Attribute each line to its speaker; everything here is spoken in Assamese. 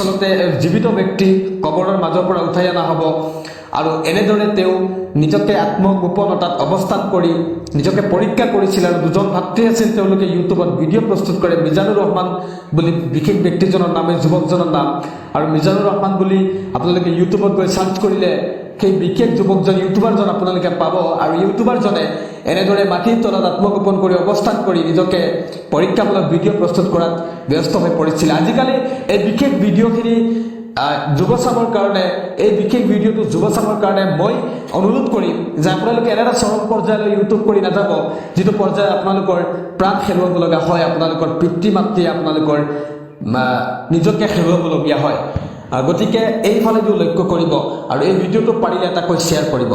Speaker 1: আচলতে জীৱিত ব্যক্তি কবৰৰ মাজৰ পৰা উঠাই অনা হ'ব আৰু এনেদৰে তেওঁ নিজকে আত্মগোপনতাত অৱস্থান কৰি নিজকে পৰীক্ষা কৰিছিল আৰু দুজন ভাতৃ আছিল তেওঁলোকে ইউটিউবত ভিডিঅ' প্ৰস্তুত কৰে মিজানুৰ ৰহমান বুলি বিশেষ ব্যক্তিজনৰ নাম যুৱকজনৰ নাম আৰু মিজানুৰ ৰহমান বুলি আপোনালোকে ইউটিউবত গৈ সাৰ্চ কৰিলে সেই বিশেষ যুৱকজন ইউটিউবাৰজন আপোনালোকে পাব আৰু ইউটিউবাৰজনে এনেদৰে মাটিৰ তলত আত্মগোপন কৰি অৱস্থান কৰি নিজকে পৰীক্ষামূলক ভিডিঅ' প্ৰস্তুত কৰাত ব্যস্ত হৈ পৰিছিল আজিকালি এই বিশেষ ভিডিঅ'খিনি যুৱচামৰ কাৰণে এই বিশেষ ভিডিঅ'টো যুৱচামৰ কাৰণে মই অনুৰোধ কৰিম যে আপোনালোকে এনেটা চৰম পৰ্যায়লৈ ইউটিউব কৰি নাযাব যিটো পৰ্যায় আপোনালোকৰ প্ৰাণ হেৰুৱাব লগা হয় আপোনালোকৰ পিতৃ মাতৃয়ে আপোনালোকৰ নিজকে হেৰুৱাবলগীয়া হয় গতিকে এইফালেদিও লক্ষ্য কৰিব আৰু এই ভিডিঅ'টো পাৰিলে এটাকৈ শ্বেয়াৰ কৰিব